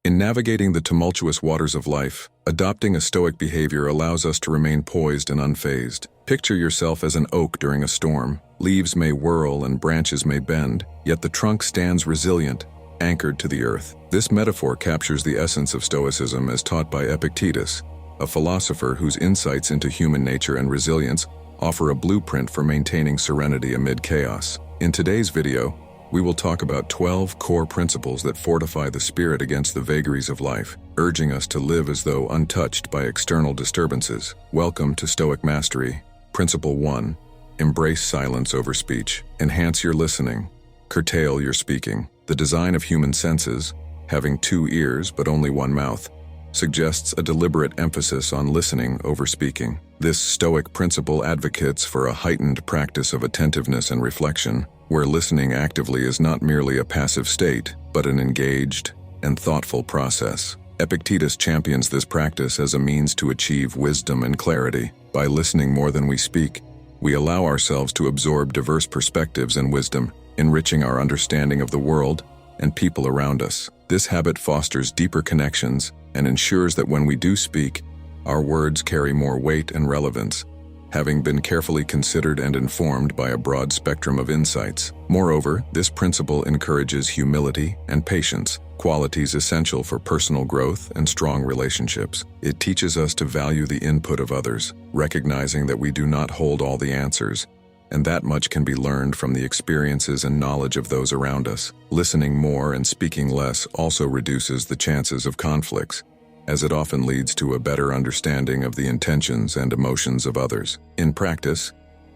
In navigating the tumultuous waters of life, adopting a stoic behavior allows us to remain poised and unfazed. Picture yourself as an oak during a storm. Leaves may whirl and branches may bend, yet the trunk stands resilient, anchored to the earth. This metaphor captures the essence of Stoicism as taught by Epictetus, a philosopher whose insights into human nature and resilience offer a blueprint for maintaining serenity amid chaos. In today's video, we will talk about 12 core principles that fortify the spirit against the vagaries of life, urging us to live as though untouched by external disturbances. Welcome to Stoic Mastery. Principle 1. Embrace silence over speech. Enhance your listening. Curtail your speaking. The design of human senses, having 2 ears but only 1 mouth, suggests a deliberate emphasis on listening over speaking. This Stoic principle advocates for a heightened practice of attentiveness and reflection, where listening actively is not merely a passive state, but an engaged and thoughtful process. Epictetus champions this practice as a means to achieve wisdom and clarity. By listening more than we speak, we allow ourselves to absorb diverse perspectives and wisdom, enriching our understanding of the world and people around us. This habit fosters deeper connections and ensures that when we do speak, our words carry more weight and relevance, having been carefully considered and informed by a broad spectrum of insights. Moreover, this principle encourages humility and patience, qualities essential for personal growth and strong relationships. It teaches us to value the input of others, recognizing that we do not hold all the answers, and that much can be learned from the experiences and knowledge of those around us. Listening more and speaking less also reduces the chances of conflicts, as it often leads to a better understanding of the intentions and emotions of others. In practice,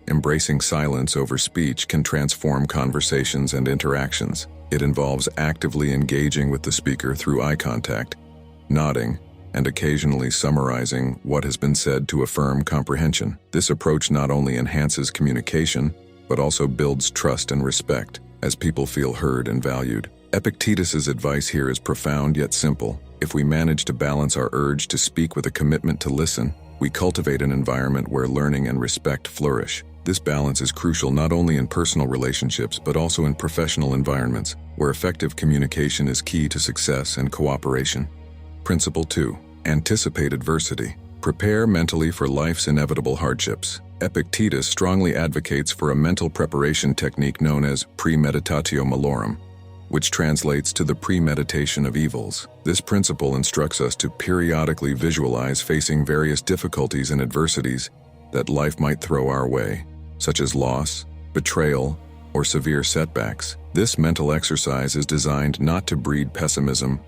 embracing silence over speech can transform conversations and interactions. It involves actively engaging with the speaker through eye contact, nodding, and occasionally summarizing what has been said to affirm comprehension. This approach not only enhances communication, but also builds trust and respect, as people feel heard and valued. Epictetus's advice here is profound yet simple. If we manage to balance our urge to speak with a commitment to listen, we cultivate an environment where learning and respect flourish. This balance is crucial not only in personal relationships but also in professional environments, where effective communication is key to success and cooperation. Principle 2. Anticipate adversity. Prepare mentally for life's inevitable hardships. Epictetus strongly advocates for a mental preparation technique known as premeditatio malorum, which translates to the premeditation of evils. This principle instructs us to periodically visualize facing various difficulties and adversities that life might throw our way, such as loss, betrayal, or severe setbacks. This mental exercise is designed not to breed pessimism,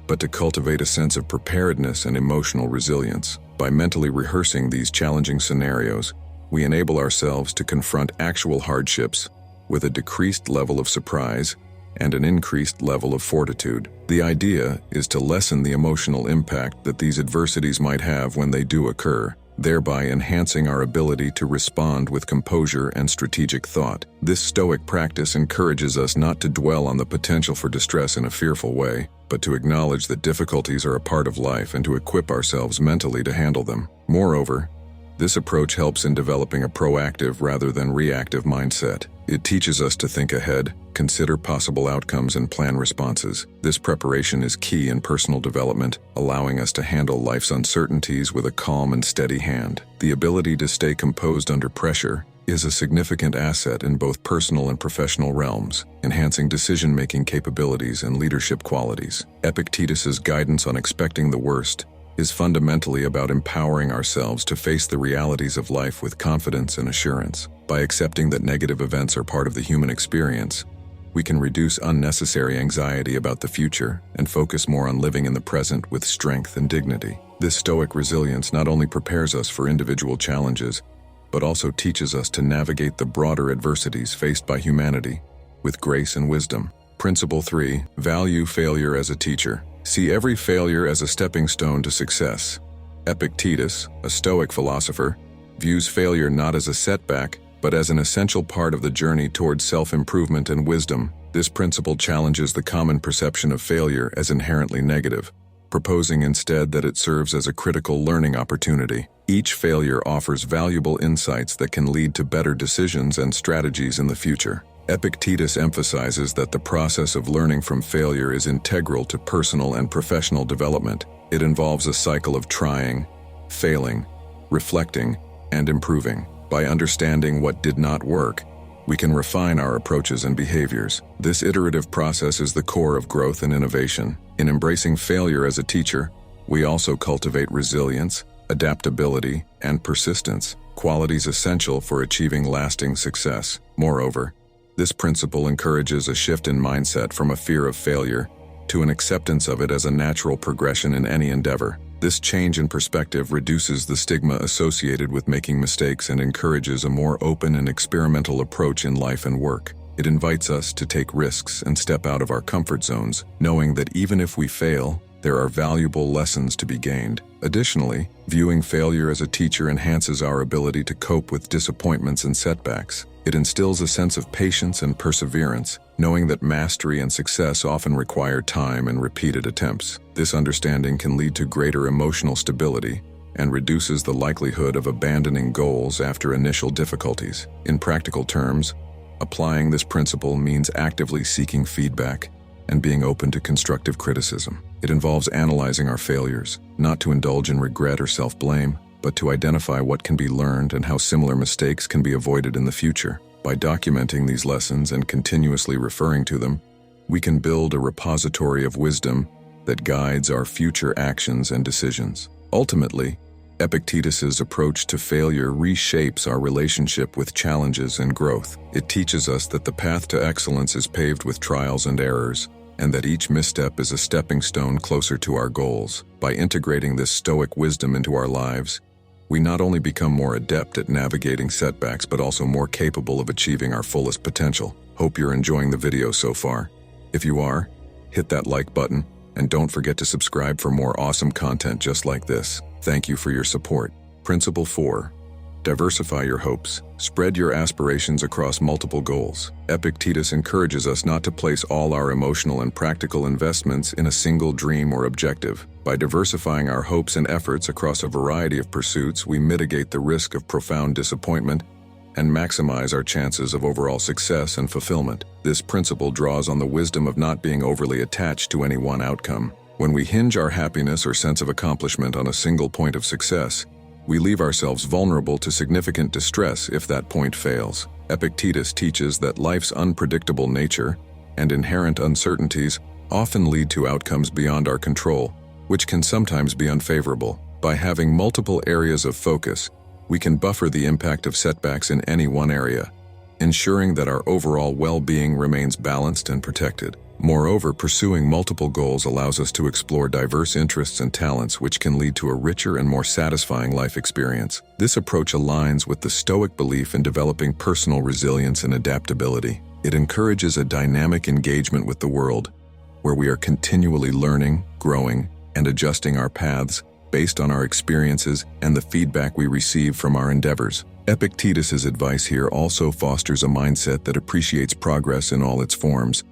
but to cultivate a sense of preparedness and emotional resilience. By mentally rehearsing these challenging scenarios, we enable ourselves to confront actual hardships with a decreased level of surprise and an increased level of fortitude. The idea is to lessen the emotional impact that these adversities might have when they do occur, thereby enhancing our ability to respond with composure and strategic thought. This Stoic practice encourages us not to dwell on the potential for distress in a fearful way, but to acknowledge that difficulties are a part of life and to equip ourselves mentally to handle them. Moreover, this approach helps in developing a proactive rather than reactive mindset. It teaches us to think ahead, consider possible outcomes, and plan responses. This preparation is key in personal development, allowing us to handle life's uncertainties with a calm and steady hand. The ability to stay composed under pressure is a significant asset in both personal and professional realms, enhancing decision-making capabilities and leadership qualities. Epictetus's guidance on expecting the worst is fundamentally about empowering ourselves to face the realities of life with confidence and assurance. By accepting that negative events are part of the human experience, we can reduce unnecessary anxiety about the future and focus more on living in the present with strength and dignity. This Stoic resilience not only prepares us for individual challenges, but also teaches us to navigate the broader adversities faced by humanity with grace and wisdom. Principle 3. Value failure as a teacher. See every failure as a stepping stone to success. Epictetus, a Stoic philosopher, views failure not as a setback, but as an essential part of the journey towards self-improvement and wisdom. This principle challenges the common perception of failure as inherently negative, proposing instead that it serves as a critical learning opportunity. Each failure offers valuable insights that can lead to better decisions and strategies in the future. Epictetus emphasizes that the process of learning from failure is integral to personal and professional development. It involves a cycle of trying, failing, reflecting, and improving. By understanding what did not work, we can refine our approaches and behaviors. This iterative process is the core of growth and innovation. In embracing failure as a teacher, we also cultivate resilience, adaptability, and persistence, qualities essential for achieving lasting success. Moreover, this principle encourages a shift in mindset from a fear of failure to an acceptance of it as a natural progression in any endeavor. This change in perspective reduces the stigma associated with making mistakes and encourages a more open and experimental approach in life and work. It invites us to take risks and step out of our comfort zones, knowing that even if we fail, there are valuable lessons to be gained. Additionally, viewing failure as a teacher enhances our ability to cope with disappointments and setbacks. It instills a sense of patience and perseverance, knowing that mastery and success often require time and repeated attempts. This understanding can lead to greater emotional stability and reduces the likelihood of abandoning goals after initial difficulties. In practical terms, applying this principle means actively seeking feedback and being open to constructive criticism. It involves analyzing our failures, not to indulge in regret or self-blame, but to identify what can be learned and how similar mistakes can be avoided in the future. By documenting these lessons and continuously referring to them, we can build a repository of wisdom that guides our future actions and decisions. Ultimately, Epictetus's approach to failure reshapes our relationship with challenges and growth. It teaches us that the path to excellence is paved with trials and errors, and that each misstep is a stepping stone closer to our goals. By integrating this Stoic wisdom into our lives, we not only become more adept at navigating setbacks, but also more capable of achieving our fullest potential. Hope you're enjoying the video so far. If you are, hit that like button, and don't forget to subscribe for more awesome content just like this. Thank you for your support. Principle 4. Diversify your hopes. Spread your aspirations across multiple goals. Epictetus encourages us not to place all our emotional and practical investments in a single dream or objective. By diversifying our hopes and efforts across a variety of pursuits, we mitigate the risk of profound disappointment and maximize our chances of overall success and fulfillment. This principle draws on the wisdom of not being overly attached to any one outcome. When we hinge our happiness or sense of accomplishment on a single point of success, we leave ourselves vulnerable to significant distress if that point fails. Epictetus teaches that life's unpredictable nature and inherent uncertainties often lead to outcomes beyond our control, which can sometimes be unfavorable. By having multiple areas of focus, we can buffer the impact of setbacks in any one area, ensuring that our overall well-being remains balanced and protected. Moreover, pursuing multiple goals allows us to explore diverse interests and talents, which can lead to a richer and more satisfying life experience. This approach aligns with the Stoic belief in developing personal resilience and adaptability. It encourages a dynamic engagement with the world, where we are continually learning, growing, and adjusting our paths based on our experiences and the feedback we receive from our endeavors. Epictetus's advice here also fosters a mindset that appreciates progress in all its forms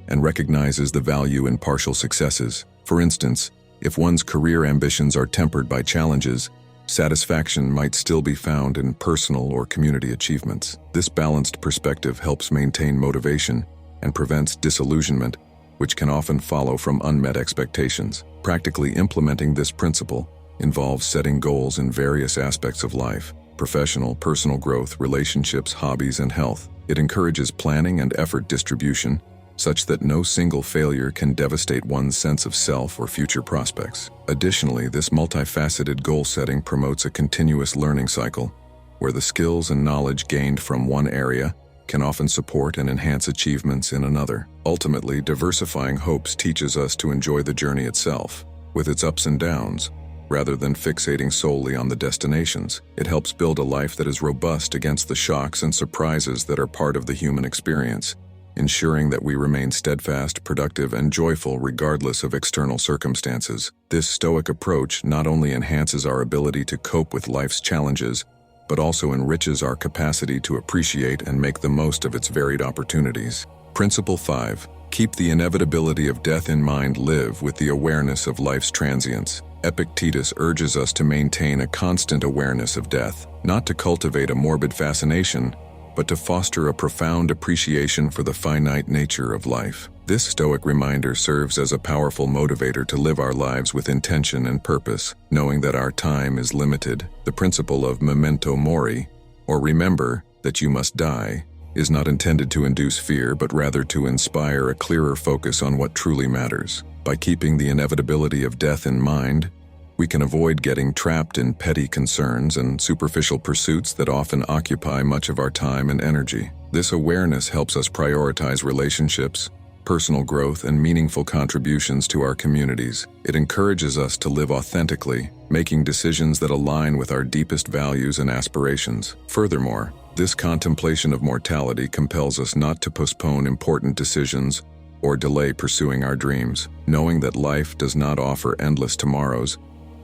and recognizes the value in partial successes. For instance, if one's career ambitions are tempered by challenges, satisfaction might still be found in personal or community achievements. This balanced perspective helps maintain motivation and prevents disillusionment, which can often follow from unmet expectations. Practically implementing this principle involves setting goals in various aspects of life: professional, personal growth, relationships, hobbies, and health. It encourages planning and effort distribution, such that no single failure can devastate one's sense of self or future prospects. Additionally, this multifaceted goal setting promotes a continuous learning cycle, where the skills and knowledge gained from one area can often support and enhance achievements in another. Ultimately, diversifying hopes teaches us to enjoy the journey itself, with its ups and downs, rather than fixating solely on the destinations. It helps build a life that is robust against the shocks and surprises that are part of the human experience, ensuring that we remain steadfast, productive, and joyful regardless of external circumstances. This Stoic approach not only enhances our ability to cope with life's challenges, but also enriches our capacity to appreciate and make the most of its varied opportunities. Principle 5. Keep the inevitability of death in mind. Live with the awareness of life's transience. Epictetus urges us to maintain a constant awareness of death, not to cultivate a morbid fascination, but to foster a profound appreciation for the finite nature of life. This Stoic reminder serves as a powerful motivator to live our lives with intention and purpose, knowing that our time is limited. The principle of memento mori, or remember that you must die, is not intended to induce fear, but rather to inspire a clearer focus on what truly matters. By keeping the inevitability of death in mind, we can avoid getting trapped in petty concerns and superficial pursuits that often occupy much of our time and energy. This awareness helps us prioritize relationships, personal growth, and meaningful contributions to our communities. It encourages us to live authentically, making decisions that align with our deepest values and aspirations. Furthermore, this contemplation of mortality compels us not to postpone important decisions or delay pursuing our dreams. Knowing that life does not offer endless tomorrows,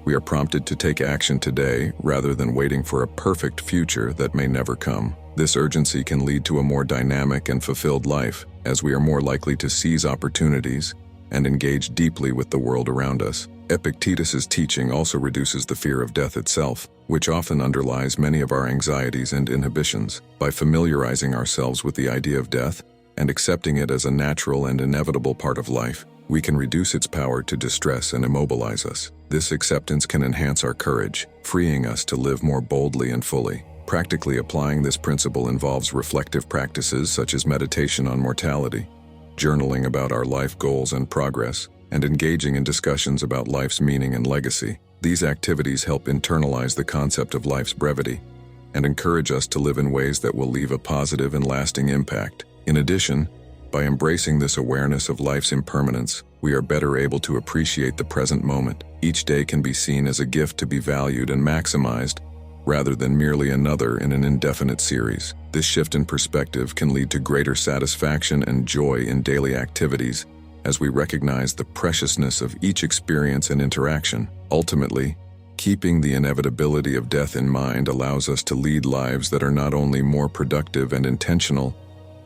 we are prompted to take action today rather than waiting for a perfect future that may never come. This urgency can lead to a more dynamic and fulfilled life, as we are more likely to seize opportunities and engage deeply with the world around us. Epictetus's teaching also reduces the fear of death itself, which often underlies many of our anxieties and inhibitions. By familiarizing ourselves with the idea of death and accepting it as a natural and inevitable part of life, we can reduce its power to distress and immobilize us. This acceptance can enhance our courage, freeing us to live more boldly and fully. Practically applying this principle involves reflective practices such as meditation on mortality, journaling about our life goals and progress, and engaging in discussions about life's meaning and legacy. These activities help internalize the concept of life's brevity and encourage us to live in ways that will leave a positive and lasting impact. In addition, by embracing this awareness of life's impermanence, we are better able to appreciate the present moment. Each day can be seen as a gift to be valued and maximized, rather than merely another in an indefinite series. This shift in perspective can lead to greater satisfaction and joy in daily activities, as we recognize the preciousness of each experience and interaction. Ultimately, keeping the inevitability of death in mind allows us to lead lives that are not only more productive and intentional,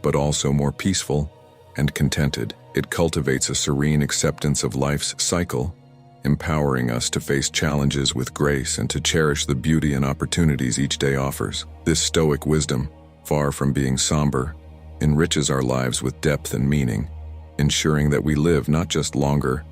but also more peaceful and contented. It cultivates a serene acceptance of life's cycle, empowering us to face challenges with grace and to cherish the beauty and opportunities each day offers. This Stoic wisdom, far from being somber, enriches our lives with depth and meaning, ensuring that we live not just longer,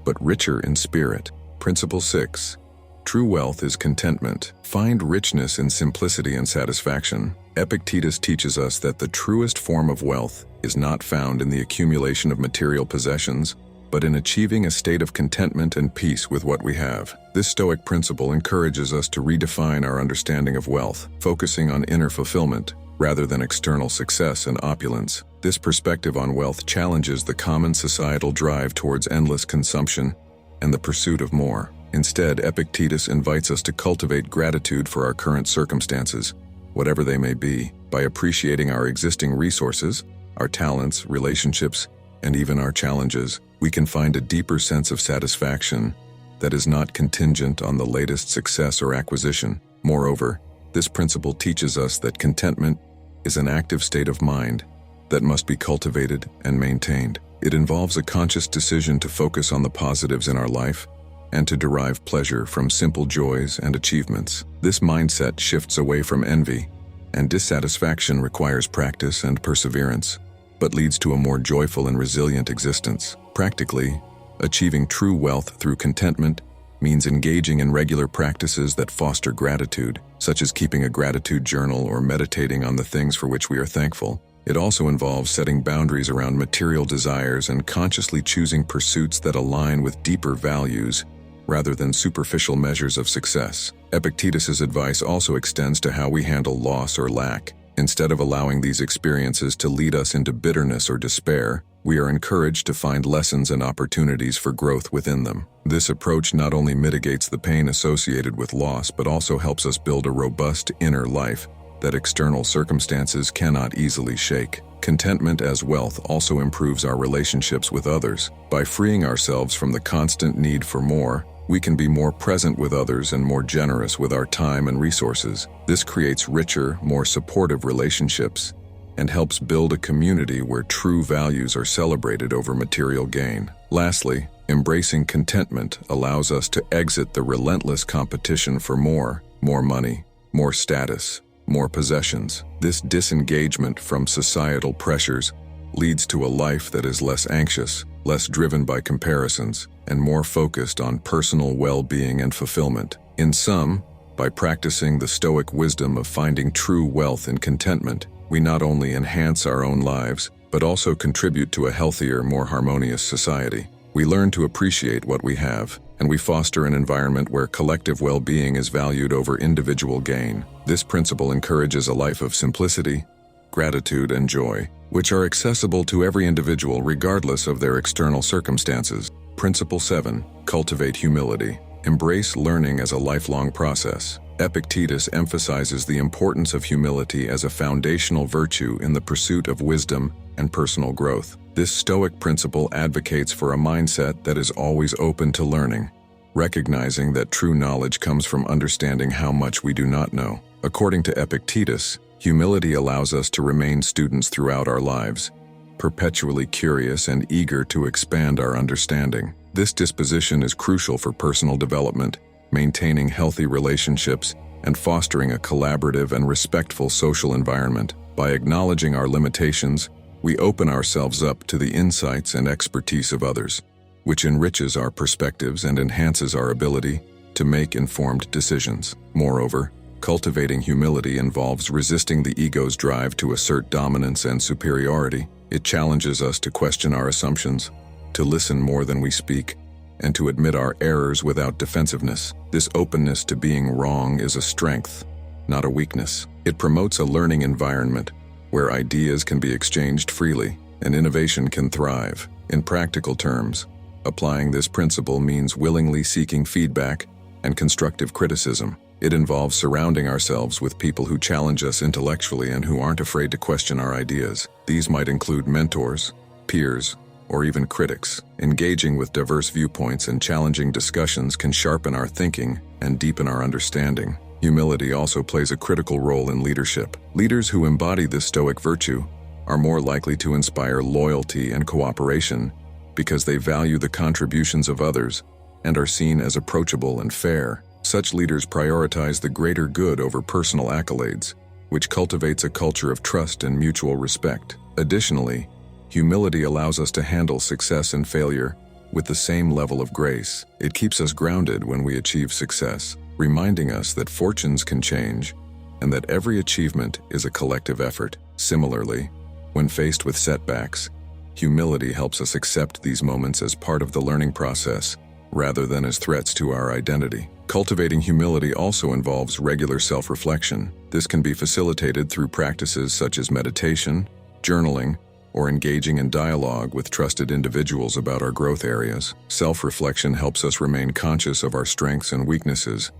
but richer in spirit. Principle 6. True wealth is contentment. Find richness in simplicity and satisfaction. Epictetus teaches us that the truest form of wealth is not found in the accumulation of material possessions, but in achieving a state of contentment and peace with what we have. This Stoic principle encourages us to redefine our understanding of wealth, focusing on inner fulfillment rather than external success and opulence. This perspective on wealth challenges the common societal drive towards endless consumption and the pursuit of more. Instead, Epictetus invites us to cultivate gratitude for our current circumstances, whatever they may be. By appreciating our existing resources, our talents, relationships, and even our challenges, we can find a deeper sense of satisfaction that is not contingent on the latest success or acquisition. Moreover, this principle teaches us that contentment is an active state of mind that must be cultivated and maintained. It involves a conscious decision to focus on the positives in our life and to derive pleasure from simple joys and achievements. This mindset shifts away from envy, and dissatisfaction requires practice and perseverance, but leads to a more joyful and resilient existence. Practically, achieving true wealth through contentment means engaging in regular practices that foster gratitude, such as keeping a gratitude journal or meditating on the things for which we are thankful. It also involves setting boundaries around material desires and consciously choosing pursuits that align with deeper values rather than superficial measures of success. Epictetus's advice also extends to how we handle loss or lack. Instead of allowing these experiences to lead us into bitterness or despair, we are encouraged to find lessons and opportunities for growth within them. This approach not only mitigates the pain associated with loss, but also helps us build a robust inner life that external circumstances cannot easily shake. Contentment as wealth also improves our relationships with others. By freeing ourselves from the constant need for more, we can be more present with others and more generous with our time and resources. This creates richer, more supportive relationships and helps build a community where true values are celebrated over material gain. Lastly, embracing contentment allows us to exit the relentless competition for more money, more status, more possessions. This disengagement from societal pressures leads to a life that is less anxious, less driven by comparisons, and more focused on personal well-being and fulfillment. In sum, by practicing the Stoic wisdom of finding true wealth and contentment, we not only enhance our own lives, but also contribute to a healthier, more harmonious society. We learn to appreciate what we have, and we foster an environment where collective well-being is valued over individual gain. This principle encourages a life of simplicity, gratitude, and joy, which are accessible to every individual regardless of their external circumstances. Principle 7. Cultivate humility. Embrace learning as a lifelong process. Epictetus emphasizes the importance of humility as a foundational virtue in the pursuit of wisdom and personal growth. This Stoic principle advocates for a mindset that is always open to learning, recognizing that true knowledge comes from understanding how much we do not know. According to Epictetus, humility allows us to remain students throughout our lives, perpetually curious and eager to expand our understanding. This disposition is crucial for personal development, maintaining healthy relationships, and fostering a collaborative and respectful social environment. By acknowledging our limitations, we open ourselves up to the insights and expertise of others, which enriches our perspectives and enhances our ability to make informed decisions. Moreover, cultivating humility involves resisting the ego's drive to assert dominance and superiority. It challenges us to question our assumptions, to listen more than we speak, and to admit our errors without defensiveness. This openness to being wrong is a strength, not a weakness. It promotes a learning environment where ideas can be exchanged freely and innovation can thrive. In practical terms, applying this principle means willingly seeking feedback and constructive criticism. It involves surrounding ourselves with people who challenge us intellectually and who aren't afraid to question our ideas. These might include mentors, peers, or even critics. Engaging with diverse viewpoints and challenging discussions can sharpen our thinking and deepen our understanding. Humility also plays a critical role in leadership. Leaders who embody this Stoic virtue are more likely to inspire loyalty and cooperation because they value the contributions of others and are seen as approachable and fair. Such leaders prioritize the greater good over personal accolades, which cultivates a culture of trust and mutual respect. Additionally, humility allows us to handle success and failure with the same level of grace. It keeps us grounded when we achieve success, reminding us that fortunes can change and that every achievement is a collective effort. Similarly, when faced with setbacks, humility helps us accept these moments as part of the learning process rather than as threats to our identity. Cultivating humility also involves regular self-reflection. This can be facilitated through practices such as meditation, journaling, or engaging in dialogue with trusted individuals about our growth areas. Self-reflection helps us remain conscious of our strengths and weaknesses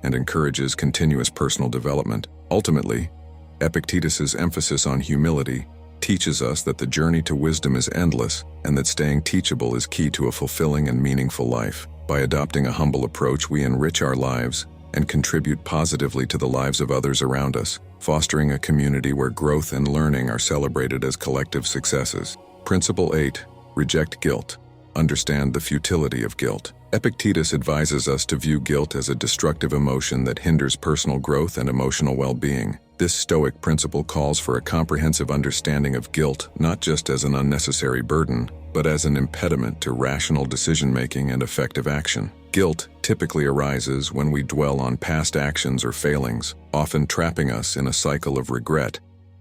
and encourages continuous personal development. Ultimately, Epictetus's emphasis on humility teaches us that the journey to wisdom is endless and that staying teachable is key to a fulfilling and meaningful life. By adopting a humble approach, we enrich our lives and contribute positively to the lives of others around us, fostering a community where growth and learning are celebrated as collective successes. Principle 8. Reject guilt. Understand the futility of guilt. Epictetus advises us to view guilt as a destructive emotion that hinders personal growth and emotional well-being. This Stoic principle calls for a comprehensive understanding of guilt not just as an unnecessary burden, but as an impediment to rational decision-making and effective action. Guilt typically arises when we dwell on past actions or failings, often trapping us in a cycle of regret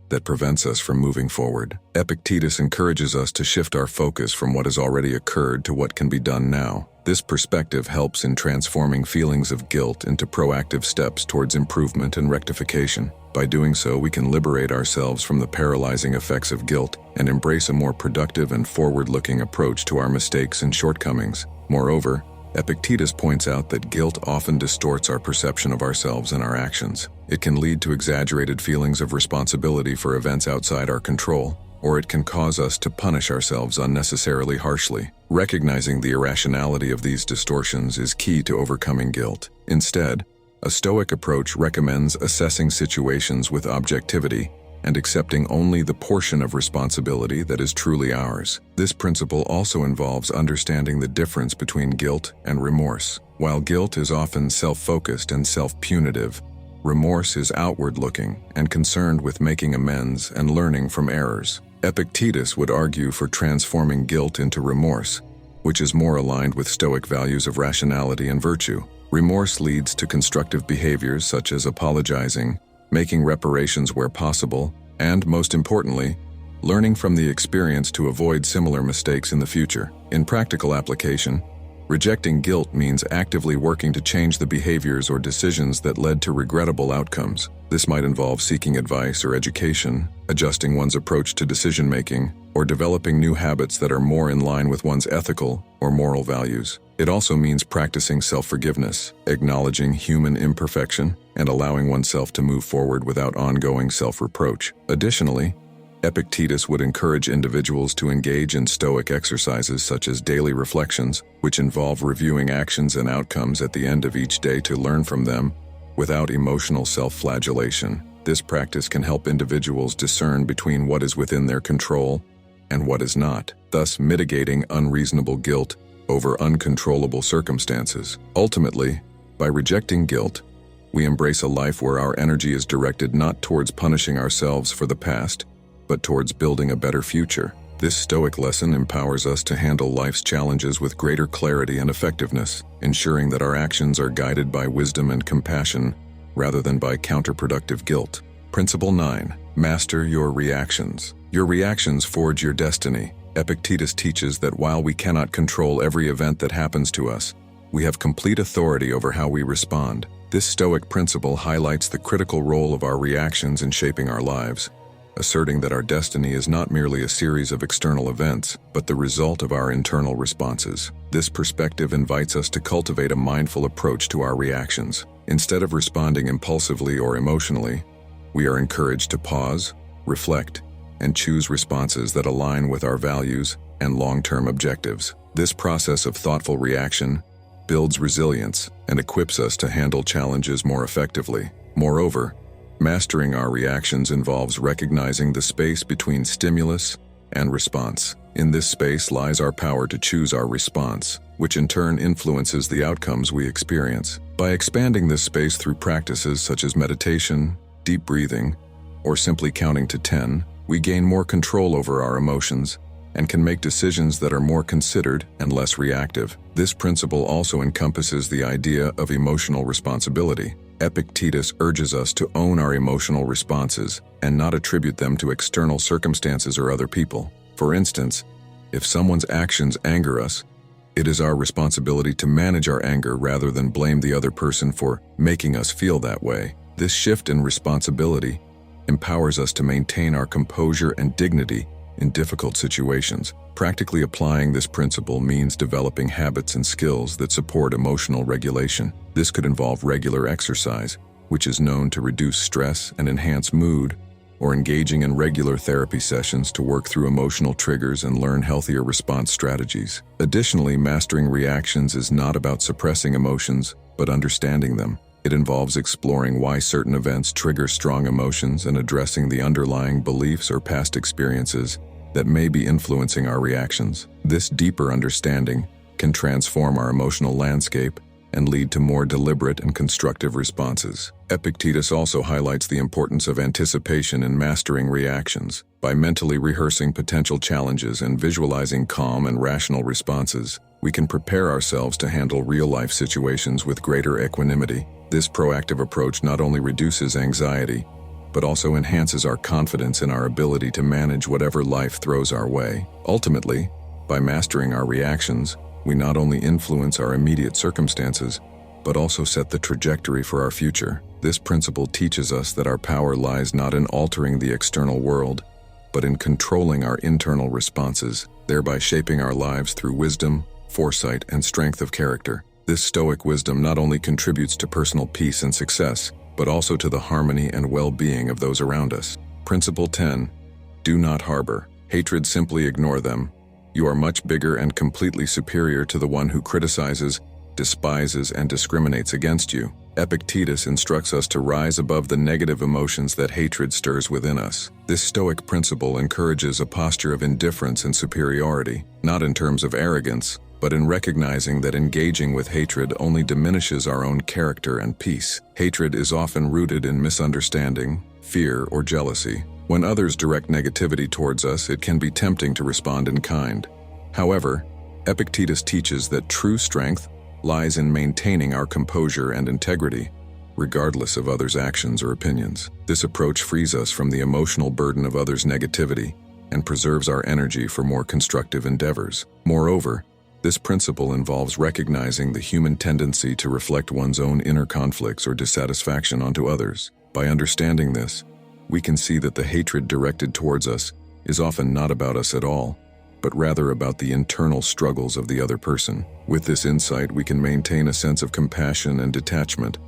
that prevents us from moving forward. Epictetus encourages us to shift our focus from what has already occurred to what can be done now. This perspective helps in transforming feelings of guilt into proactive steps towards improvement and rectification. By doing so, we can liberate ourselves from the paralyzing effects of guilt and embrace a more productive and forward-looking approach to our mistakes and shortcomings. Moreover, Epictetus points out that guilt often distorts our perception of ourselves and our actions. It can lead to exaggerated feelings of responsibility for events outside our control, or it can cause us to punish ourselves unnecessarily harshly. Recognizing the irrationality of these distortions is key to overcoming guilt. Instead, a Stoic approach recommends assessing situations with objectivity and accepting only the portion of responsibility that is truly ours. This principle also involves understanding the difference between guilt and remorse. While guilt is often self-focused and self-punitive, Remorse is outward-looking and concerned with making amends and learning from errors. Epictetus would argue for transforming guilt into remorse, which is more aligned with Stoic values of rationality and virtue. Remorse leads to constructive behaviors such as apologizing, making reparations where possible, and, most importantly, learning from the experience to avoid similar mistakes in the future. In practical application, rejecting guilt means actively working to change the behaviors or decisions that led to regrettable outcomes. This might involve seeking advice or education, adjusting one's approach to decision-making, or developing new habits that are more in line with one's ethical or moral values. It also means practicing self-forgiveness, acknowledging human imperfection, and allowing oneself to move forward without ongoing self-reproach. Additionally, Epictetus would encourage individuals to engage in Stoic exercises such as daily reflections, which involve reviewing actions and outcomes at the end of each day to learn from them without emotional self-flagellation. This practice can help individuals discern between what is within their control and what is not, thus mitigating unreasonable guilt over uncontrollable circumstances. Ultimately, by rejecting guilt, we embrace a life where our energy is directed not towards punishing ourselves for the past, but towards building a better future. This Stoic lesson empowers us to handle life's challenges with greater clarity and effectiveness, ensuring that our actions are guided by wisdom and compassion rather than by counterproductive guilt. Principle 9. Master your reactions. Your reactions forge your destiny. Epictetus teaches that while we cannot control every event that happens to us, we have complete authority over how we respond. This Stoic principle highlights the critical role of our reactions in shaping our lives, asserting that our destiny is not merely a series of external events, but the result of our internal responses. This perspective invites us to cultivate a mindful approach to our reactions. Instead of responding impulsively or emotionally, we are encouraged to pause, reflect, and choose responses that align with our values and long-term objectives. This process of thoughtful reaction builds resilience and equips us to handle challenges more effectively. Moreover, mastering our reactions involves recognizing the space between stimulus and response. In this space lies our power to choose our response, which in turn influences the outcomes we experience. By expanding this space through practices such as meditation, deep breathing, or simply counting to 10, we gain more control over our emotions and can make decisions that are more considered and less reactive. This principle also encompasses the idea of emotional responsibility. Epictetus urges us to own our emotional responses and not attribute them to external circumstances or other people. For instance, if someone's actions anger us, it is our responsibility to manage our anger rather than blame the other person for making us feel that way. This shift in responsibility empowers us to maintain our composure and dignity in difficult situations. Practically applying this principle means developing habits and skills that support emotional regulation. This could involve regular exercise, which is known to reduce stress and enhance mood, or engaging in regular therapy sessions to work through emotional triggers and learn healthier response strategies. Additionally, mastering reactions is not about suppressing emotions, but understanding them. It involves exploring why certain events trigger strong emotions and addressing the underlying beliefs or past experiences that may be influencing our reactions. This deeper understanding can transform our emotional landscape and lead to more deliberate and constructive responses. Epictetus also highlights the importance of anticipation in mastering reactions. By mentally rehearsing potential challenges and visualizing calm and rational responses, we can prepare ourselves to handle real-life situations with greater equanimity. This proactive approach not only reduces anxiety, but also enhances our confidence in our ability to manage whatever life throws our way. Ultimately, by mastering our reactions, we not only influence our immediate circumstances, but also set the trajectory for our future. This principle teaches us that our power lies not in altering the external world, but in controlling our internal responses, thereby shaping our lives through wisdom, foresight, and strength of character. This Stoic wisdom not only contributes to personal peace and success, but also to the harmony and well-being of those around us. Principle 10. Do not harbor hatred, simply ignore them. You are much bigger and completely superior to the one who criticizes, despises, and discriminates against you. Epictetus instructs us to rise above the negative emotions that hatred stirs within us. This Stoic principle encourages a posture of indifference and superiority, not in terms of arrogance, but in recognizing that engaging with hatred only diminishes our own character and peace. Hatred is often rooted in misunderstanding, fear, or jealousy. When others direct negativity towards us, it can be tempting to respond in kind. However, Epictetus teaches that true strength lies in maintaining our composure and integrity, regardless of others' actions or opinions. This approach frees us from the emotional burden of others' negativity and preserves our energy for more constructive endeavors. Moreover, this principle involves recognizing the human tendency to reflect one's own inner conflicts or dissatisfaction onto others. By understanding this, we can see that the hatred directed towards us is often not about us at all, but rather about the internal struggles of the other person. With this insight, we can maintain a sense of compassion and detachment,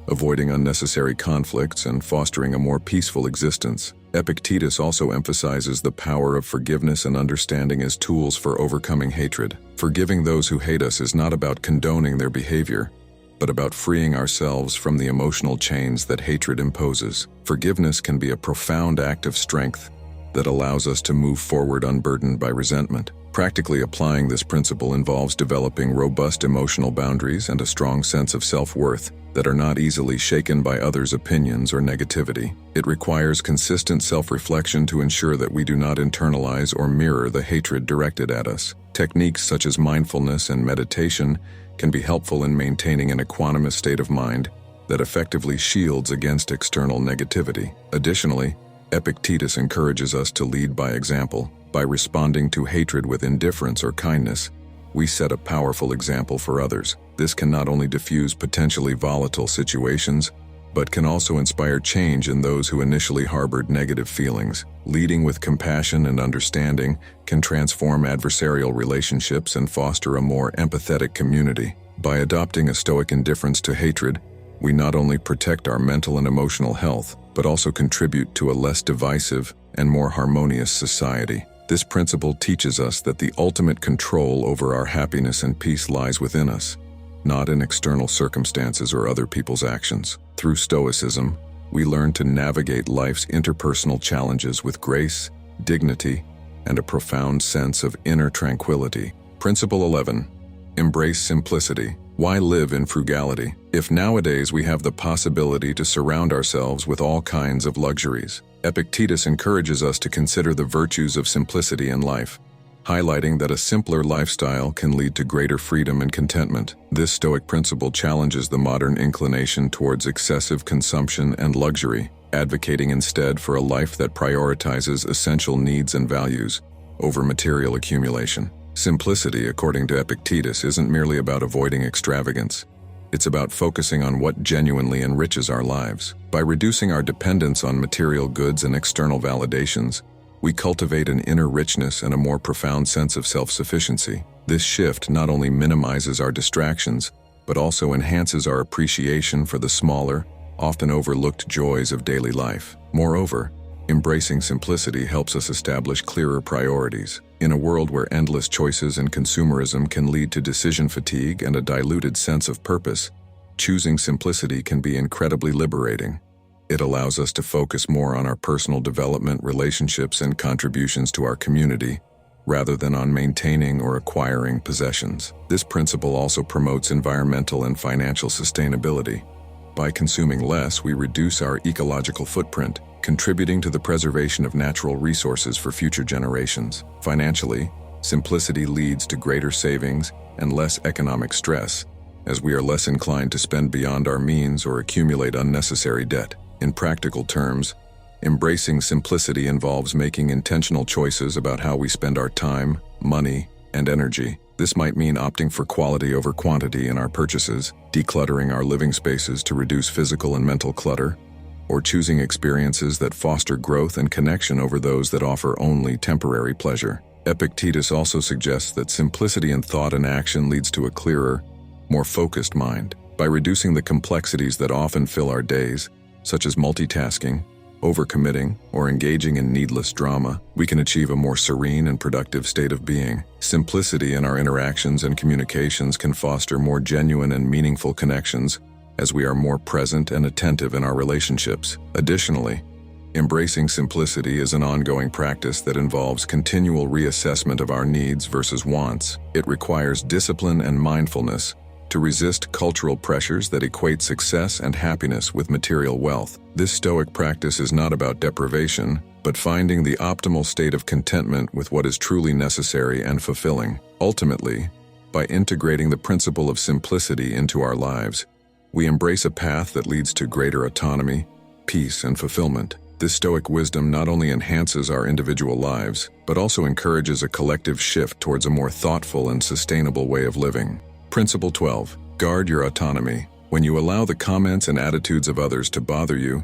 avoiding unnecessary conflicts and fostering a more peaceful existence. Epictetus also emphasizes the power of forgiveness and understanding as tools for overcoming hatred. Forgiving those who hate us is not about condoning their behavior, but about freeing ourselves from the emotional chains that hatred imposes. Forgiveness can be a profound act of strength that allows us to move forward unburdened by resentment. Practically applying this principle involves developing robust emotional boundaries and a strong sense of self-worth that are not easily shaken by others' opinions or negativity. It requires consistent self-reflection to ensure that we do not internalize or mirror the hatred directed at us. Techniques such as mindfulness and meditation can be helpful in maintaining an equanimous state of mind that effectively shields against external negativity. Additionally, Epictetus encourages us to lead by example. By responding to hatred with indifference or kindness, we set a powerful example for others. This can not only diffuse potentially volatile situations, but can also inspire change in those who initially harbored negative feelings. Leading with compassion and understanding can transform adversarial relationships and foster a more empathetic community. By adopting a stoic indifference to hatred, we not only protect our mental and emotional health, but also contribute to a less divisive and more harmonious society. This principle teaches us that the ultimate control over our happiness and peace lies within us, not in external circumstances or other people's actions. Through Stoicism, we learn to navigate life's interpersonal challenges with grace, dignity, and a profound sense of inner tranquility. Principle 11. Embrace simplicity. Why live in frugality? If nowadays we have the possibility to surround ourselves with all kinds of luxuries, Epictetus encourages us to consider the virtues of simplicity in life, highlighting that a simpler lifestyle can lead to greater freedom and contentment. This Stoic principle challenges the modern inclination towards excessive consumption and luxury, advocating instead for a life that prioritizes essential needs and values over material accumulation. Simplicity, according to Epictetus, isn't merely about avoiding extravagance. It's about focusing on what genuinely enriches our lives. By reducing our dependence on material goods and external validations, we cultivate an inner richness and a more profound sense of self-sufficiency. This shift not only minimizes our distractions, but also enhances our appreciation for the smaller, often overlooked joys of daily life. Moreover, embracing simplicity helps us establish clearer priorities. In a world where endless choices and consumerism can lead to decision fatigue and a diluted sense of purpose, choosing simplicity can be incredibly liberating. It allows us to focus more on our personal development, relationships, and contributions to our community, rather than on maintaining or acquiring possessions. This principle also promotes environmental and financial sustainability. By consuming less, we reduce our ecological footprint, contributing to the preservation of natural resources for future generations. Financially, simplicity leads to greater savings and less economic stress, as we are less inclined to spend beyond our means or accumulate unnecessary debt. In practical terms, embracing simplicity involves making intentional choices about how we spend our time, money, and energy. This might mean opting for quality over quantity in our purchases, decluttering our living spaces to reduce physical and mental clutter, or choosing experiences that foster growth and connection over those that offer only temporary pleasure. Epictetus also suggests that simplicity in thought and action leads to a clearer, more focused mind. By reducing the complexities that often fill our days, such as multitasking, overcommitting, or engaging in needless drama, we can achieve a more serene and productive state of being. Simplicity in our interactions and communications can foster more genuine and meaningful connections, as we are more present and attentive in our relationships. Additionally, Embracing simplicity is an ongoing practice that involves continual reassessment of our needs versus wants. It requires discipline and mindfulness to resist cultural pressures that equate success and happiness with material wealth. This Stoic practice is not about deprivation, but finding the optimal state of contentment with what is truly necessary and fulfilling. Ultimately, by integrating the principle of simplicity into our lives, we embrace a path that leads to greater autonomy, peace, and fulfillment. This Stoic wisdom not only enhances our individual lives, but also encourages a collective shift towards a more thoughtful and sustainable way of living. Principle 12. Guard your autonomy. When you allow the comments and attitudes of others to bother you,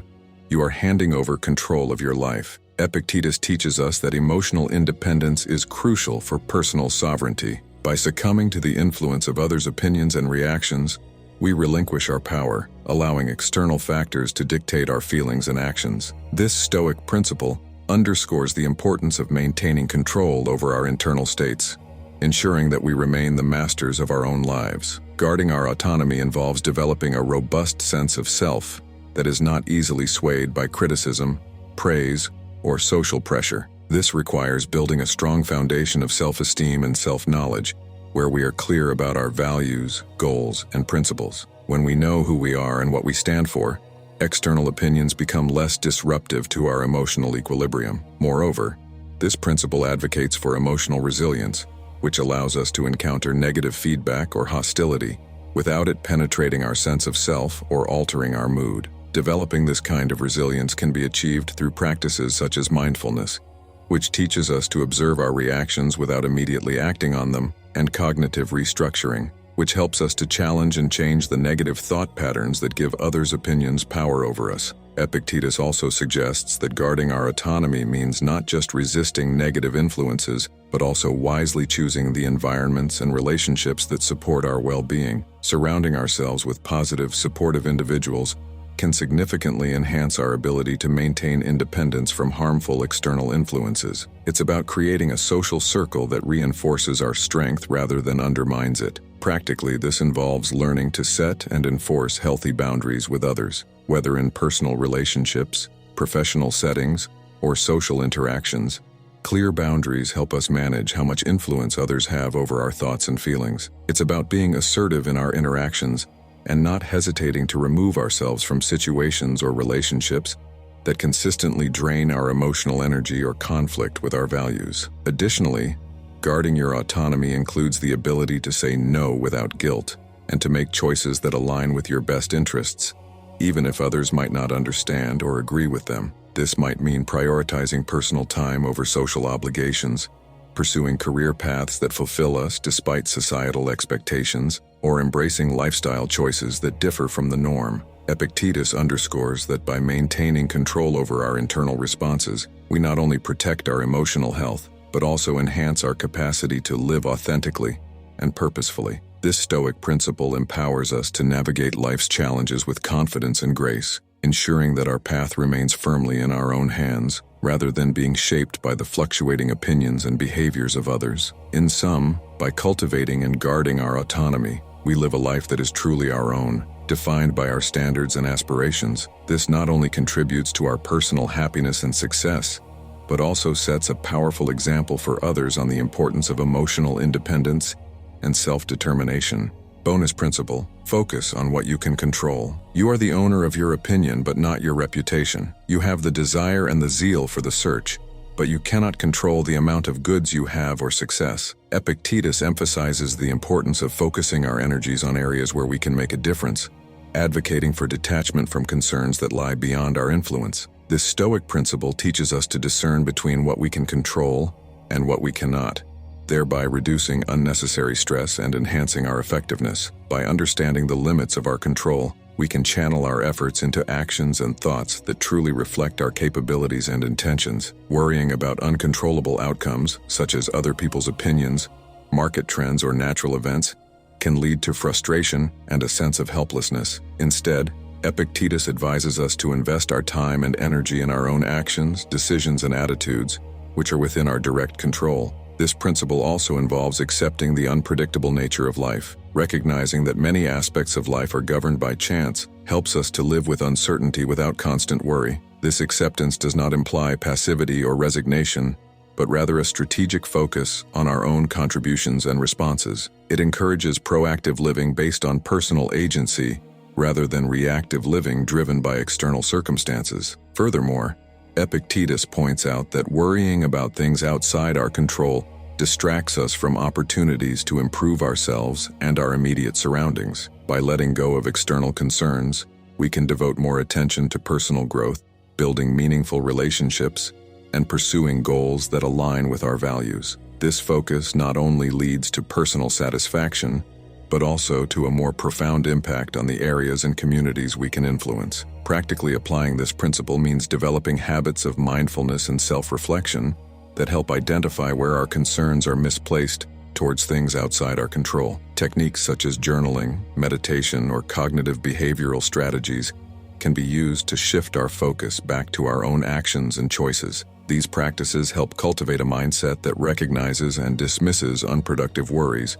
you are handing over control of your life. Epictetus teaches us that emotional independence is crucial for personal sovereignty. By succumbing to the influence of others' opinions and reactions, we relinquish our power, allowing external factors to dictate our feelings and actions. This Stoic principle underscores the importance of maintaining control over our internal states, ensuring that we remain the masters of our own lives. Guarding our autonomy involves developing a robust sense of self that is not easily swayed by criticism, praise, or social pressure. This requires building a strong foundation of self-esteem and self-knowledge, where we are clear about our values, goals, and principles. When we know who we are and what we stand for, external opinions become less disruptive to our emotional equilibrium. Moreover, this principle advocates for emotional resilience, which allows us to encounter negative feedback or hostility without it penetrating our sense of self or altering our mood. Developing this kind of resilience can be achieved through practices such as mindfulness, which teaches us to observe our reactions without immediately acting on them, and cognitive restructuring, which helps us to challenge and change the negative thought patterns that give others' opinions power over us. Epictetus also suggests that guarding our autonomy means not just resisting negative influences, but also wisely choosing the environments and relationships that support our well-being. Surrounding ourselves with positive, supportive individuals can significantly enhance our ability to maintain independence from harmful external influences. It's about creating a social circle that reinforces our strength rather than undermines it. Practically, this involves learning to set and enforce healthy boundaries with others, whether in personal relationships, professional settings, or social interactions. Clear boundaries help us manage how much influence others have over our thoughts and feelings. It's about being assertive in our interactions and not hesitating to remove ourselves from situations or relationships that consistently drain our emotional energy or conflict with our values. Additionally, guarding your autonomy includes the ability to say no without guilt and to make choices that align with your best interests, even if others might not understand or agree with them. This might mean prioritizing personal time over social obligations, pursuing career paths that fulfill us despite societal expectations, or embracing lifestyle choices that differ from the norm. Epictetus underscores that by maintaining control over our internal responses, we not only protect our emotional health, but also enhance our capacity to live authentically and purposefully. This Stoic principle empowers us to navigate life's challenges with confidence and grace, ensuring that our path remains firmly in our own hands, rather than being shaped by the fluctuating opinions and behaviors of others. In sum, by cultivating and guarding our autonomy, we live a life that is truly our own, defined by our standards and aspirations. This not only contributes to our personal happiness and success, but also sets a powerful example for others on the importance of emotional independence and self-determination. Bonus principle: focus on what you can control. You are the owner of your opinion, but not your reputation. You have the desire and the zeal for the search, but you cannot control the amount of goods you have or success. Epictetus emphasizes the importance of focusing our energies on areas where we can make a difference, advocating for detachment from concerns that lie beyond our influence. This Stoic principle teaches us to discern between what we can control and what we cannot, thereby reducing unnecessary stress and enhancing our effectiveness. By understanding the limits of our control, we can channel our efforts into actions and thoughts that truly reflect our capabilities and intentions. Worrying about uncontrollable outcomes, such as other people's opinions, market trends, or natural events, can lead to frustration and a sense of helplessness. Instead, Epictetus advises us to invest our time and energy in our own actions, decisions, and attitudes, which are within our direct control. This principle also involves accepting the unpredictable nature of life. Recognizing that many aspects of life are governed by chance helps us to live with uncertainty without constant worry. This acceptance does not imply passivity or resignation, but rather a strategic focus on our own contributions and responses. It encourages proactive living based on personal agency, rather than reactive living driven by external circumstances. Furthermore, Epictetus points out that worrying about things outside our control distracts us from opportunities to improve ourselves and our immediate surroundings. By letting go of external concerns, we can devote more attention to personal growth, building meaningful relationships, and pursuing goals that align with our values. This focus not only leads to personal satisfaction, but also to a more profound impact on the areas and communities we can influence. Practically applying this principle means developing habits of mindfulness and self-reflection that help identify where our concerns are misplaced towards things outside our control. Techniques such as journaling, meditation, or cognitive behavioral strategies can be used to shift our focus back to our own actions and choices. These practices help cultivate a mindset that recognizes and dismisses unproductive worries,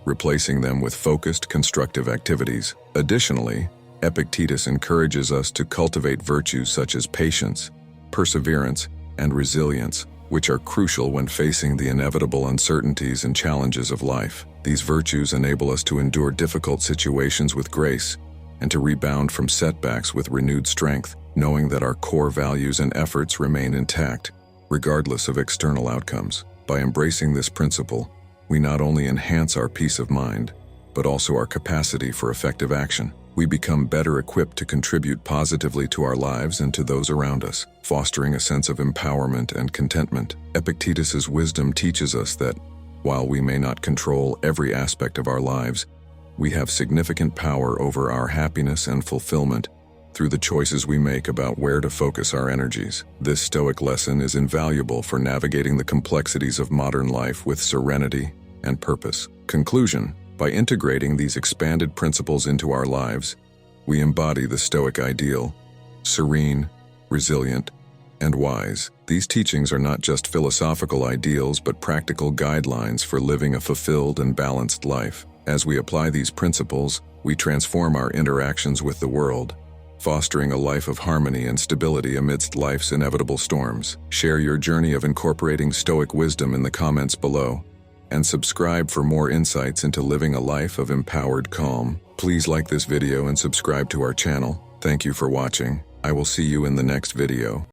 replacing them with focused, constructive activities. Additionally, Epictetus encourages us to cultivate virtues such as patience, perseverance, and resilience, which are crucial when facing the inevitable uncertainties and challenges of life. These virtues enable us to endure difficult situations with grace and to rebound from setbacks with renewed strength, knowing that our core values and efforts remain intact, regardless of external outcomes. By embracing this principle, we not only enhance our peace of mind, but also our capacity for effective action. We become better equipped to contribute positively to our lives and to those around us, fostering a sense of empowerment and contentment. Epictetus's wisdom teaches us that, while we may not control every aspect of our lives, we have significant power over our happiness and fulfillment through the choices we make about where to focus our energies. This Stoic lesson is invaluable for navigating the complexities of modern life with serenity and purpose. Conclusion: by integrating these expanded principles into our lives, we embody the Stoic ideal: serene, resilient, and wise. These teachings are not just philosophical ideals but practical guidelines for living a fulfilled and balanced life. As we apply these principles, we transform our interactions with the world, fostering a life of harmony and stability amidst life's inevitable storms. Share your journey of incorporating Stoic wisdom in the comments below, and subscribe for more insights into living a life of empowered calm. Please like this video and subscribe to our channel. Thank you for watching. I will see you in the next video.